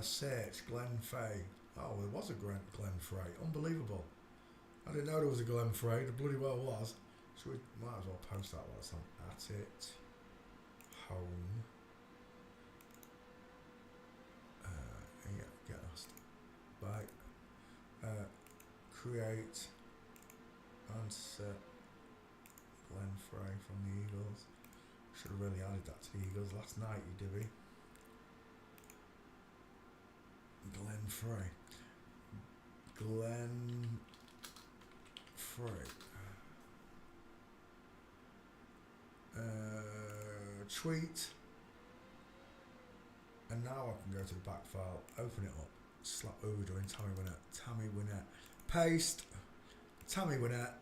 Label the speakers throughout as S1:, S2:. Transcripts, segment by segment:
S1: Search Glenn Fay. Oh, there was a Glenn Frey. Unbelievable. I didn't know there was a Glenn Frey. There bloody well was. So we might as well post that while it's on. At it. Home. Yeah, get lost. Bye. Create. Answer. Glenn Frey from the Eagles. Should have really added that to the Eagles last night, you divvy. Glenn Frey. Glenn Frey. Tweet. And now I can go to the back file, open it up, slap over doing Tammy Wynette. Tammy Wynette. Paste. Tammy Wynette.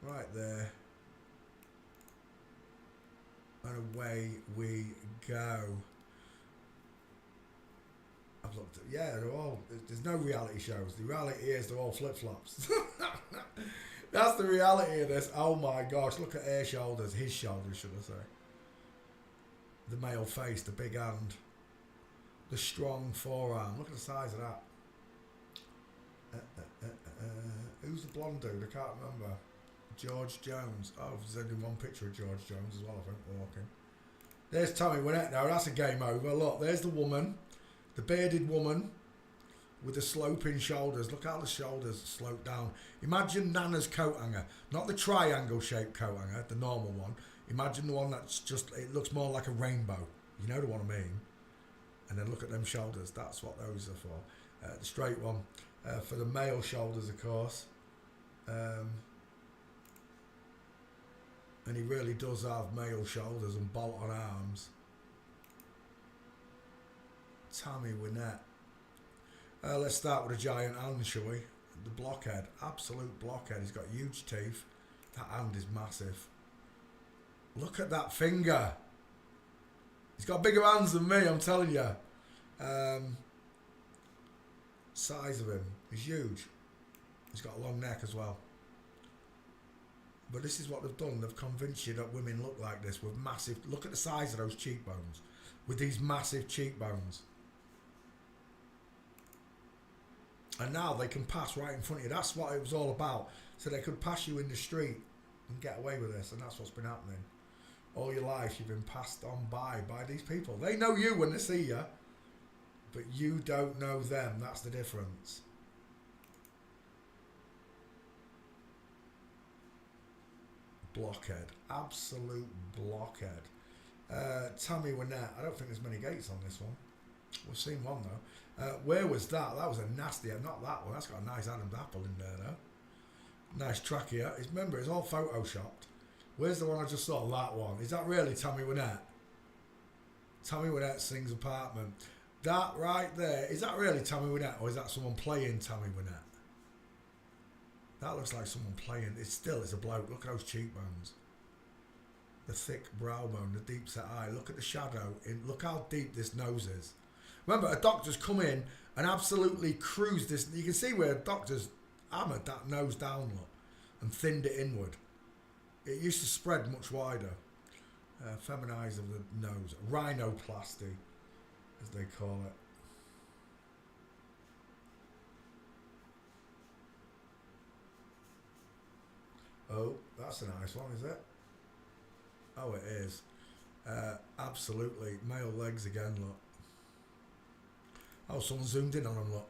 S1: Right there. And away we go. I've looked at, yeah, they're all, there's no reality shows. The reality is they're all flip-flops. That's the reality of this. Oh my gosh, look at her shoulders, his shoulders, should I say. The male face, the big hand, the strong forearm. Look at the size of that. Who's the blonde dude? I can't remember. George Jones. Oh, there's only one picture of George Jones as well, I think, walking. There's Tammy Wynette now. That's a game over. Look, there's the woman. The bearded woman with the sloping shoulders. Look how the shoulders slope down. Imagine Nana's coat hanger. Not the triangle shaped coat hanger, the normal one. Imagine the one that's just, it looks more like a rainbow. You know the one I mean. And then look at them shoulders. That's what those are for. The straight one. For the male shoulders, of course. And he really does have male shoulders and bolt-on arms. Tammy Wynette. Let's start with a giant hand, shall we? The blockhead. Absolute blockhead. He's got huge teeth. That hand is massive. Look at that finger. He's got bigger hands than me, I'm telling you. Size of him is huge. He's got a long neck as well. But this is what they've done. They've convinced you that women look like this with massive... Look at the size of those cheekbones. With these massive cheekbones. And now they can pass right in front of you. That's what it was all about. So they could pass you in the street and get away with this. And that's what's been happening. All your life you've been passed on by these people. They know you when they see you. But you don't know them. That's the difference. Blockhead. Absolute blockhead. Tammy Wynette. I don't think there's many gates on this one. We've seen one though. Where was that? That was a nasty, not that one. That's got a nice Adam's apple in there though. Nice trachea. Remember, it's all photoshopped. Where's the one I just saw? That one. Is that really Tammy Wynette? Tammy Wynette sings Apartment. That right there. Is that really Tammy Wynette? Or is that someone playing Tammy Wynette? That looks like someone playing. It's a bloke. Look at those cheekbones. The thick brow bone, the deep set eye. Look at the shadow. Look how deep this nose is. Remember, a doctor's come in and absolutely cruised this. You can see where a doctor's hammered that nose down, look, and thinned it inward. It used to spread much wider. Feminize of the nose. Rhinoplasty, as they call it. Oh, that's a nice one, is it? Oh, it is. Absolutely. Male legs again, look. Oh, someone zoomed in on them, look.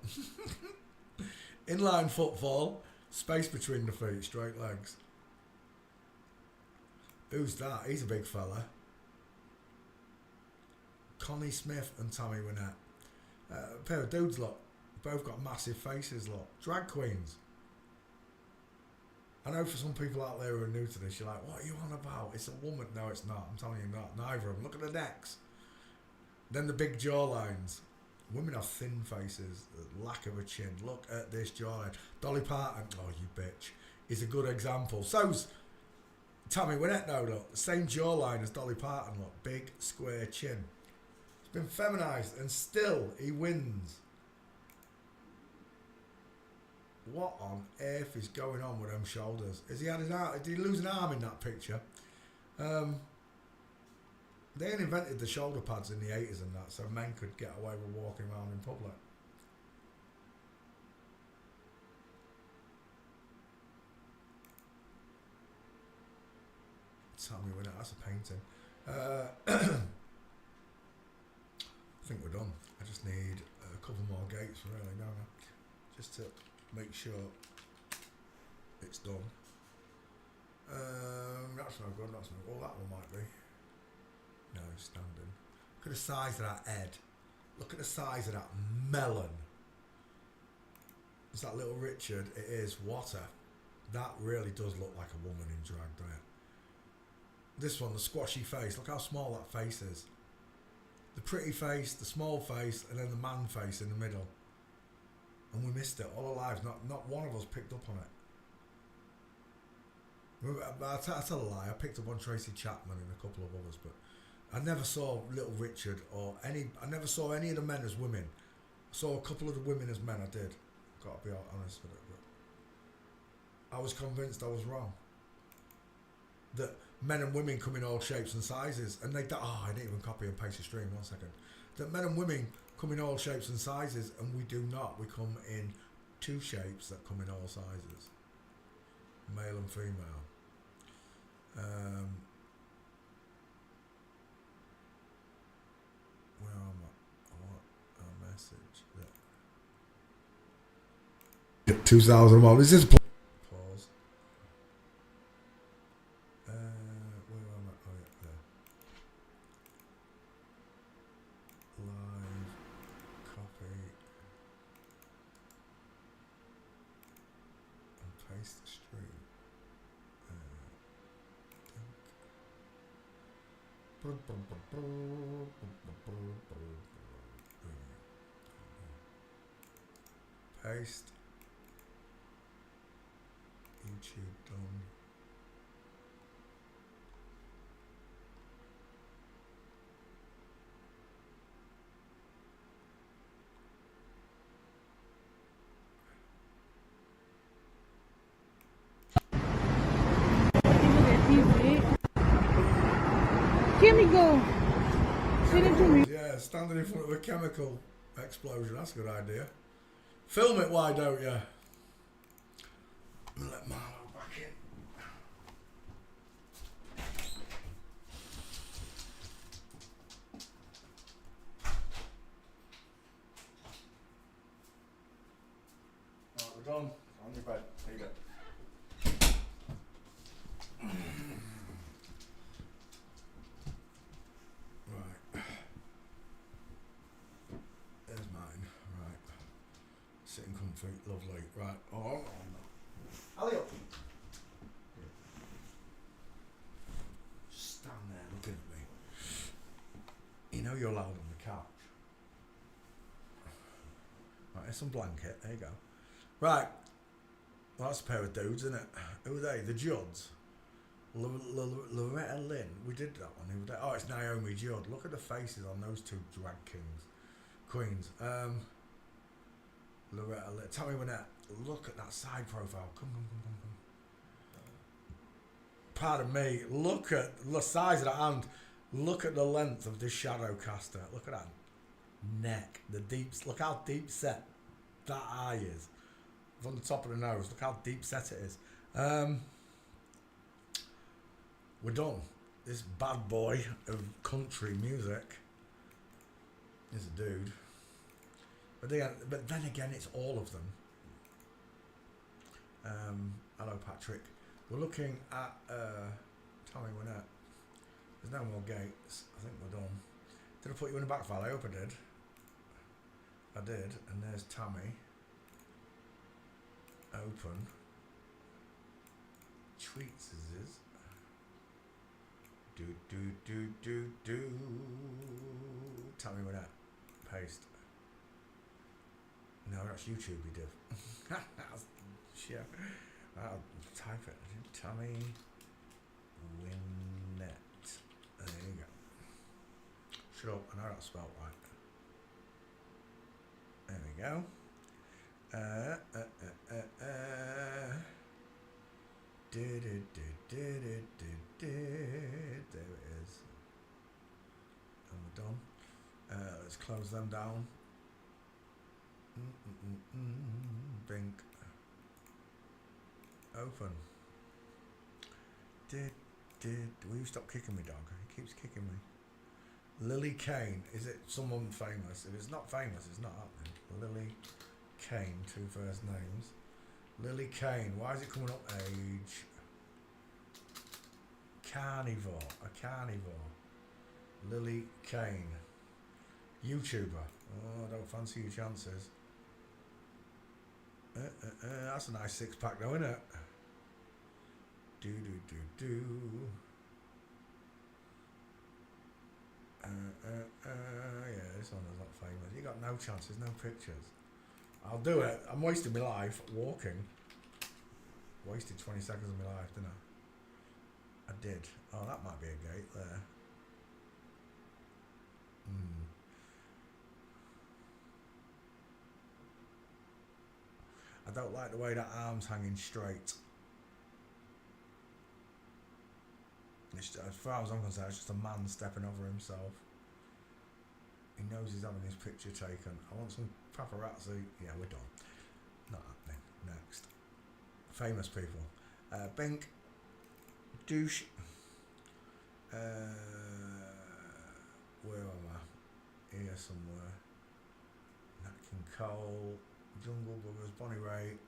S1: Inline footfall. Space between the feet. Straight legs. Who's that? He's a big fella. Connie Smith and Tammy Wynette. A pair of dudes, look. Both got massive faces, look. Drag queens. I know for some people out there who are new to this, you're like, what are you on about? It's a woman. No, it's not. I'm telling you not. Neither of them. Look at the necks. Then the big jawlines. Women have thin faces, lack of a chin. Look at this jawline. Dolly Parton, oh you bitch, is a good example. So's Tammy Wynette now, look. The same jawline as Dolly Parton, look. Big, square chin. It's been feminized and still he wins. What on earth is going on with them shoulders? Has he had his arm? Did he lose an arm in that picture? They ain't invented the shoulder pads in the 80s and that, so men could get away with walking around in public. Tammy Wynette, that's a painting. I think we're done. I just need a couple more gates, really, don't I? Just to make sure it's done. That's no good, that's no good. Oh, that one might be. No, he's standing. Look at the size of that head. Look at the size of that melon. Is that little Richard? It is. What a... That really does look like a woman in drag, doesn't it? This one, the squashy face. Look how small that face is. The pretty face, the small face, and then the man face in the middle. And we missed it all our lives. Not one of us picked up on it. I tell a lie. I picked up on Tracy Chapman and a couple of others, but I never saw Little Richard or any. I never saw any of the men as women. I saw a couple of the women as men. I did. Got to be honest with it. But I was convinced I was wrong. That men and women come in all shapes and sizes, and they. I didn't even copy and paste the stream. 1 second. That men and women come in all shapes and sizes, and we do not. We come in 2 shapes that come in all sizes. Male and female. Where am I? I want a message that 2001. Is this pause? Where am I? Oh yeah, there. Live copy and paste the stream. Paste. YouTube done.
S2: Chemical.
S1: Yeah, standing in front of a chemical explosion. That's a good idea. Film it, why don't you? Let Marlo back in. Right, we're done. On your bed. There you go. Right. There's mine. Right. Sitting comfy. Lovely. Right. Oh, alley up. Just stand there looking at me. You know you're loud on the couch. Right, here's some blanket. There you go. Right. Well, that's a pair of dudes, isn't it? Who are they? The Judds. Loretta Lynn. We did that one the other day. Oh, it's Naomi Judd. Look at the faces on those 2 drag queens. Loretta Lynn. Tammy Wynette. Look at that side profile. Come. Pardon me. Look at the size of that hand. Look at the length of this shadow caster. Look at that neck. Look how deep set that eye is. From the top of the nose. Look how deep set it is. We're done. This bad boy of country music is a dude. But then again, it's all of them. Hello, Patrick. We're looking at Tammy Wynette. There's no more gates. I think we're done. Did I put you in the back file? I hope I did. I did. And there's Tammy. Open. Tweets is. Do. Tammy Wynette. Paste. No, that's YouTube we did. Sure. I'll type it. Tammy Wynette. There you go. Shut up, I know that's spelled right. There we go. There it is. Close them down. Bink. Open. Will you stop kicking me, dog? He keeps kicking me. Lily Kane. Is it someone famous? If it's not famous, it's not happening. Lily Kane, 2 first names. Lily Kane. Why is it coming up? Age. Carnivore. A carnivore. Lily Kane. YouTuber. Oh, I don't fancy your chances. That's a nice 6-pack though, isn't it? Yeah, this one is not famous. You got no chances, no pictures. I'll do it. I'm wasting my life walking. Wasted 20 seconds of my life, didn't I? I did. Oh, that might be a gate there. I don't like the way that arm's hanging straight. As far as I'm concerned, it's just a man stepping over himself. He knows he's having his picture taken. I want some paparazzi. Yeah, we're done. Not happening. Next. Famous people. Bink. Douche. Where am I? Here somewhere. Nat King Cole. Jungle Brothers. Bonnie Raitt.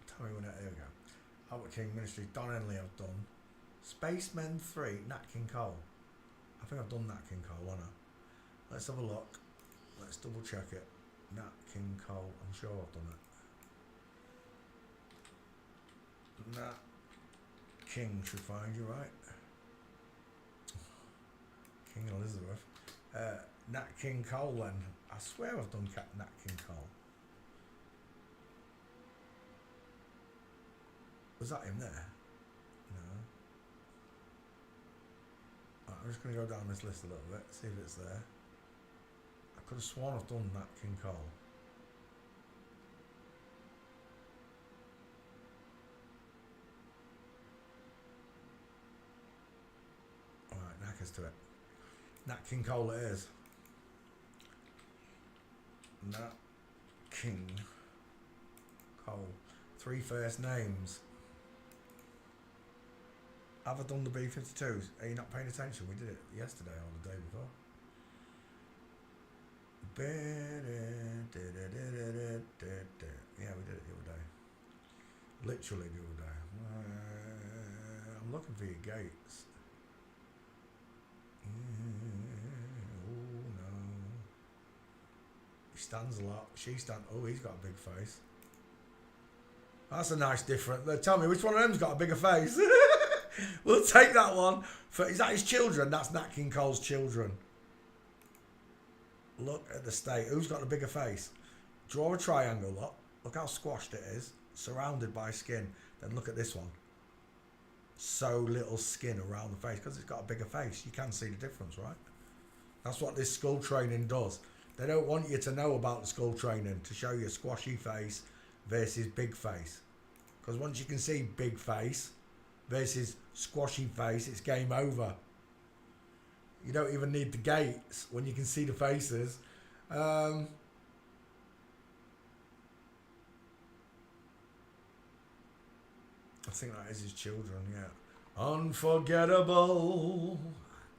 S1: Tammy Wynette. There we go. Albert King Ministry. Don Henley I've done. Spacemen 3. Nat King Cole. I think I've done Nat King Cole, haven't I? Let's have a look. Let's double check it. Nat King Cole. I'm sure I've done it. Nat King should find you, right? King Elizabeth. Nat King Cole then. I swear I've done Nat King Cole. Was that him there? No. Right, I'm just going to go down this list a little bit, see if it's there. I could have sworn I've done Nat King Cole. Alright, knackers to it. Nat King Cole it is. Nat King Cole. 3 first names. Have I done the B-52s? Are you not paying attention? We did it yesterday or the day before. Yeah, we did it the other day. Literally the other day. I'm looking for your gates. Oh no. He stands a lot. She stands. Oh, he's got a big face. That's a nice difference. Tell me which one of them's got a bigger face. We'll take that one. Is that his children? That's Nat King Cole's children. Look at the state. Who's got a bigger face? Draw a triangle. Look how squashed it is. Surrounded by skin. Then look at this one. So little skin around the face because it's got a bigger face. You can see the difference, right? That's what this skull training does. They don't want you to know about the skull training to show you a squashy face versus big face. Because once you can see big face versus squashy face, it's game over. You don't even need the gates when you can see the faces. I think that is his children, yeah. Unforgettable.